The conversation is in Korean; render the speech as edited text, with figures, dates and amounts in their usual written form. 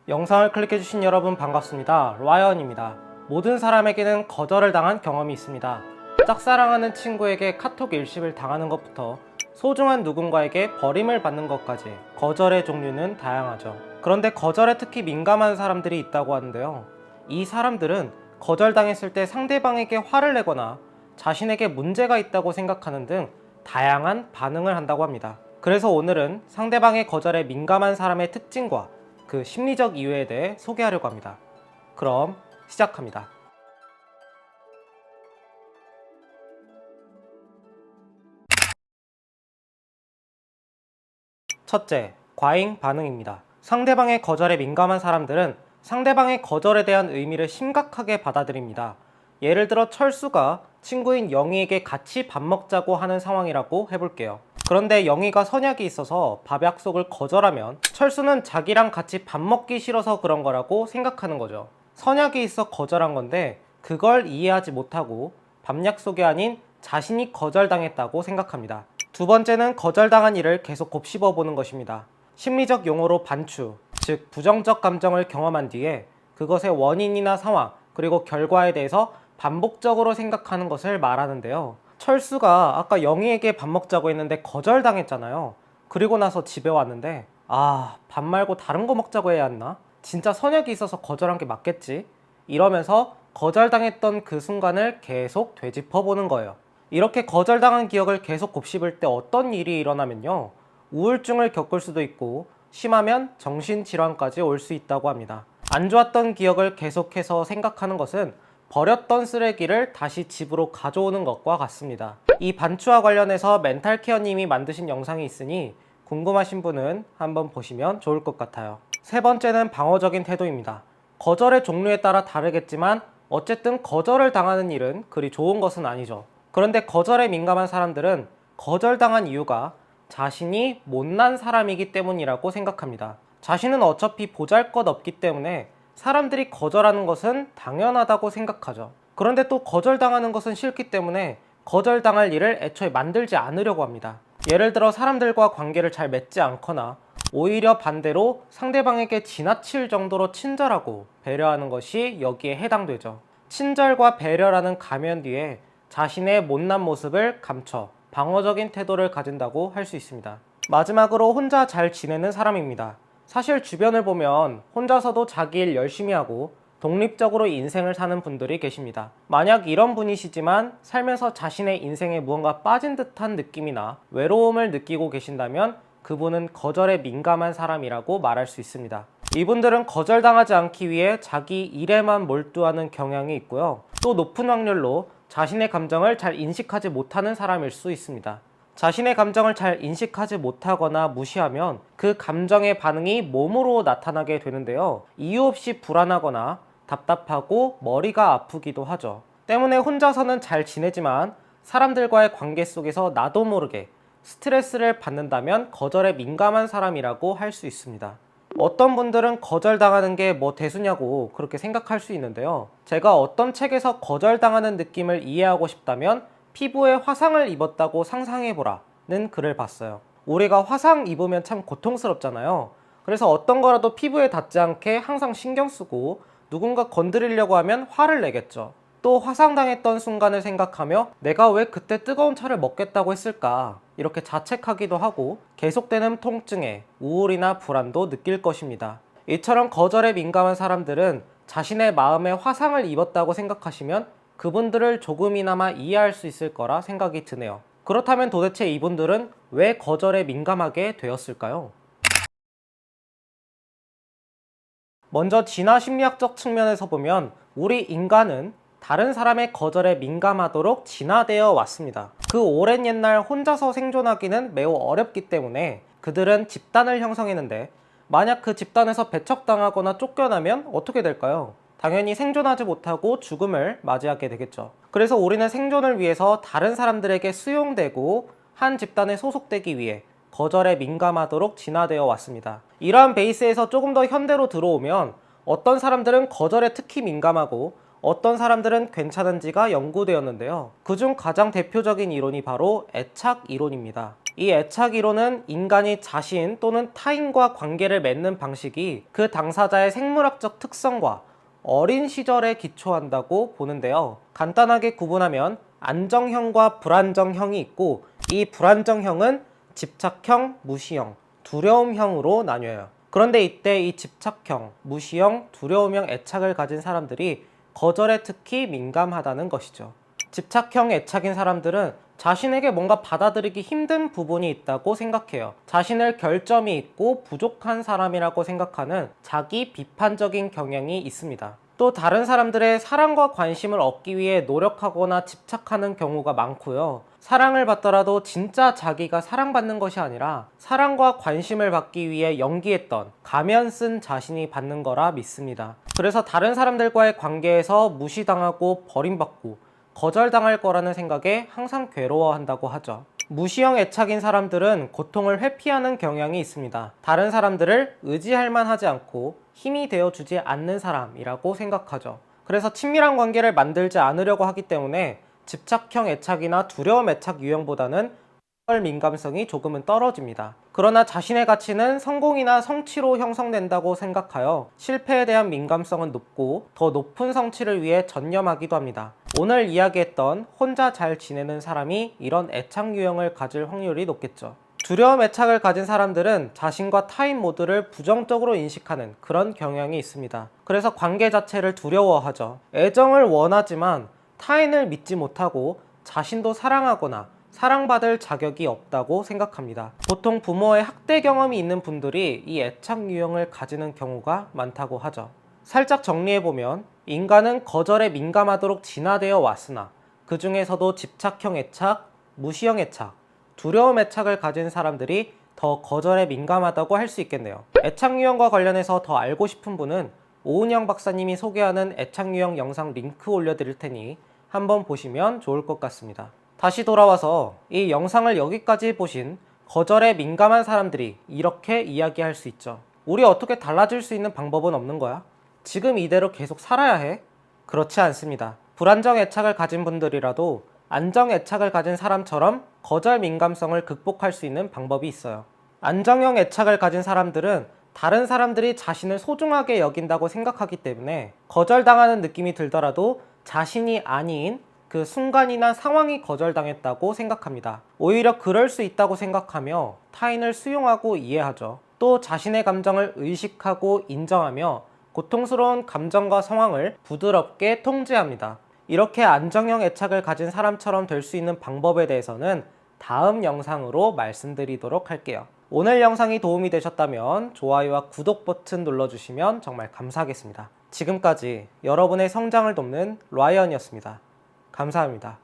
영상을 클릭해주신 여러분 반갑습니다. 라이언입니다. 모든 사람에게는 거절을 당한 경험이 있습니다. 짝사랑하는 친구에게 카톡 일십을 당하는 것부터 소중한 누군가에게 버림을 받는 것까지 거절의 종류는 다양하죠. 그런데 거절에 특히 민감한 사람들이 있다고 하는데요. 이 사람들은 거절당했을 때 상대방에게 화를 내거나 자신에게 문제가 있다고 생각하는 등 다양한 반응을 한다고 합니다. 그래서 오늘은 상대방의 거절에 민감한 사람의 특징과 그 심리적 이유에 대해 소개하려고 합니다. 그럼 시작합니다. 첫째, 과잉 반응입니다. 상대방의 거절에 민감한 사람들은 상대방의 거절에 대한 의미를 심각하게 받아들입니다. 예를 들어 철수가 친구인 영희에게 같이 밥 먹자고 하는 상황이라고 해볼게요. 그런데 영희가 선약이 있어서 밥 약속을 거절하면 철수는 자기랑 같이 밥 먹기 싫어서 그런 거라고 생각하는 거죠. 선약이 있어 거절한 건데 그걸 이해하지 못하고 밥 약속이 아닌 자신이 거절당했다고 생각합니다. 두 번째는 거절당한 일을 계속 곱씹어 보는 것입니다. 심리적 용어로 반추, 즉 부정적 감정을 경험한 뒤에 그것의 원인이나 상황, 그리고 결과에 대해서 반복적으로 생각하는 것을 말하는데요. 철수가 아까 영희에게 밥 먹자고 했는데 거절당했잖아요. 그리고 나서 집에 왔는데 밥 말고 다른 거 먹자고 해야 했나? 진짜 선약이 있어서 거절한 게 맞겠지? 이러면서 거절당했던 그 순간을 계속 되짚어보는 거예요. 이렇게 거절당한 기억을 계속 곱씹을 때 어떤 일이 일어나면요, 우울증을 겪을 수도 있고 심하면 정신질환까지 올 수 있다고 합니다. 안 좋았던 기억을 계속해서 생각하는 것은 버렸던 쓰레기를 다시 집으로 가져오는 것과 같습니다. 이 반추와 관련해서 멘탈케어님이 만드신 영상이 있으니 궁금하신 분은 한번 보시면 좋을 것 같아요. 세 번째는 방어적인 태도입니다. 거절의 종류에 따라 다르겠지만 어쨌든 거절을 당하는 일은 그리 좋은 것은 아니죠. 그런데 거절에 민감한 사람들은 거절당한 이유가 자신이 못난 사람이기 때문이라고 생각합니다. 자신은 어차피 보잘것없기 때문에 사람들이 거절하는 것은 당연하다고 생각하죠. 그런데 또 거절당하는 것은 싫기 때문에 거절당할 일을 애초에 만들지 않으려고 합니다. 예를 들어 사람들과 관계를 잘 맺지 않거나 오히려 반대로 상대방에게 지나칠 정도로 친절하고 배려하는 것이 여기에 해당되죠. 친절과 배려라는 가면 뒤에 자신의 못난 모습을 감춰 방어적인 태도를 가진다고 할 수 있습니다. 마지막으로 혼자 잘 지내는 사람입니다. 사실 주변을 보면 혼자서도 자기 일 열심히 하고 독립적으로 인생을 사는 분들이 계십니다. 만약 이런 분이시지만 살면서 자신의 인생에 무언가 빠진 듯한 느낌이나 외로움을 느끼고 계신다면 그분은 거절에 민감한 사람이라고 말할 수 있습니다. 이분들은 거절당하지 않기 위해 자기 일에만 몰두하는 경향이 있고요. 또 높은 확률로 자신의 감정을 잘 인식하지 못하는 사람일 수 있습니다. 자신의 감정을 잘 인식하지 못하거나 무시하면 그 감정의 반응이 몸으로 나타나게 되는데요. 이유 없이 불안하거나 답답하고 머리가 아프기도 하죠. 때문에 혼자서는 잘 지내지만 사람들과의 관계 속에서 나도 모르게 스트레스를 받는다면 거절에 민감한 사람이라고 할 수 있습니다. 어떤 분들은 거절당하는 게 뭐 대수냐고 그렇게 생각할 수 있는데요. 제가 어떤 책에서 거절당하는 느낌을 이해하고 싶다면 피부에 화상을 입었다고 상상해보라는 글을 봤어요. 우리가 화상 입으면 참 고통스럽잖아요. 그래서 어떤 거라도 피부에 닿지 않게 항상 신경 쓰고 누군가 건드리려고 하면 화를 내겠죠. 또 화상당했던 순간을 생각하며 내가 왜 그때 뜨거운 차를 먹겠다고 했을까, 이렇게 자책하기도 하고 계속되는 통증에 우울이나 불안도 느낄 것입니다. 이처럼 거절에 민감한 사람들은 자신의 마음에 화상을 입었다고 생각하시면 그분들을 조금이나마 이해할 수 있을 거라 생각이 드네요. 그렇다면 도대체 이분들은 왜 거절에 민감하게 되었을까요? 먼저 진화 심리학적 측면에서 보면 우리 인간은 다른 사람의 거절에 민감하도록 진화되어 왔습니다. 그 오랜 옛날 혼자서 생존하기는 매우 어렵기 때문에 그들은 집단을 형성했는데 만약 그 집단에서 배척당하거나 쫓겨나면 어떻게 될까요? 당연히 생존하지 못하고 죽음을 맞이하게 되겠죠. 그래서 우리는 생존을 위해서 다른 사람들에게 수용되고 한 집단에 소속되기 위해 거절에 민감하도록 진화되어 왔습니다. 이러한 베이스에서 조금 더 현대로 들어오면 어떤 사람들은 거절에 특히 민감하고 어떤 사람들은 괜찮은지가 연구되었는데요. 그중 가장 대표적인 이론이 바로 애착 이론입니다. 이 애착 이론은 인간이 자신 또는 타인과 관계를 맺는 방식이 그 당사자의 생물학적 특성과 어린 시절에 기초한다고 보는데요. 간단하게 구분하면 안정형과 불안정형이 있고, 이 불안정형은 집착형, 무시형, 두려움형으로 나뉘어요. 그런데 이때 이 집착형, 무시형, 두려움형 애착을 가진 사람들이 거절에 특히 민감하다는 것이죠. 집착형 애착인 사람들은 자신에게 뭔가 받아들이기 힘든 부분이 있다고 생각해요. 자신을 결점이 있고 부족한 사람이라고 생각하는 자기 비판적인 경향이 있습니다. 또 다른 사람들의 사랑과 관심을 얻기 위해 노력하거나 집착하는 경우가 많고요. 사랑을 받더라도 진짜 자기가 사랑받는 것이 아니라 사랑과 관심을 받기 위해 연기했던, 가면 쓴 자신이 받는 거라 믿습니다. 그래서 다른 사람들과의 관계에서 무시당하고 버림받고 거절당할 거라는 생각에 항상 괴로워한다고 하죠. 무시형 애착인 사람들은 고통을 회피하는 경향이 있습니다. 다른 사람들을 의지할 만하지 않고 힘이 되어주지 않는 사람이라고 생각하죠. 그래서 친밀한 관계를 만들지 않으려고 하기 때문에 집착형 애착이나 두려움 애착 유형보다는 거절 민감성이 조금은 떨어집니다. 그러나 자신의 가치는 성공이나 성취로 형성된다고 생각하여 실패에 대한 민감성은 높고 더 높은 성취를 위해 전념하기도 합니다. 오늘 이야기했던 혼자 잘 지내는 사람이 이런 애착 유형을 가질 확률이 높겠죠. 두려움 애착을 가진 사람들은 자신과 타인 모두를 부정적으로 인식하는 그런 경향이 있습니다. 그래서 관계 자체를 두려워하죠. 애정을 원하지만 타인을 믿지 못하고 자신도 사랑하거나 사랑받을 자격이 없다고 생각합니다. 보통 부모의 학대 경험이 있는 분들이 이 애착 유형을 가지는 경우가 많다고 하죠. 살짝 정리해보면 인간은 거절에 민감하도록 진화되어 왔으나 그 중에서도 집착형 애착, 무시형 애착, 두려움 애착을 가진 사람들이 더 거절에 민감하다고 할 수 있겠네요. 애착 유형과 관련해서 더 알고 싶은 분은 오은영 박사님이 소개하는 애착 유형 영상 링크 올려드릴 테니 한번 보시면 좋을 것 같습니다. 다시 돌아와서 이 영상을 여기까지 보신 거절에 민감한 사람들이 이렇게 이야기할 수 있죠. 우리 어떻게 달라질 수 있는 방법은 없는 거야? 지금 이대로 계속 살아야 해? 그렇지 않습니다. 불안정 애착을 가진 분들이라도 안정 애착을 가진 사람처럼 거절 민감성을 극복할 수 있는 방법이 있어요. 안정형 애착을 가진 사람들은 다른 사람들이 자신을 소중하게 여긴다고 생각하기 때문에 거절당하는 느낌이 들더라도 자신이 아닌 그 순간이나 상황이 거절당했다고 생각합니다. 오히려 그럴 수 있다고 생각하며 타인을 수용하고 이해하죠. 또 자신의 감정을 의식하고 인정하며 고통스러운 감정과 상황을 부드럽게 통제합니다. 이렇게 안정형 애착을 가진 사람처럼 될 수 있는 방법에 대해서는 다음 영상으로 말씀드리도록 할게요. 오늘 영상이 도움이 되셨다면 좋아요와 구독 버튼 눌러주시면 정말 감사하겠습니다. 지금까지 여러분의 성장을 돕는 라이언이었습니다. 감사합니다.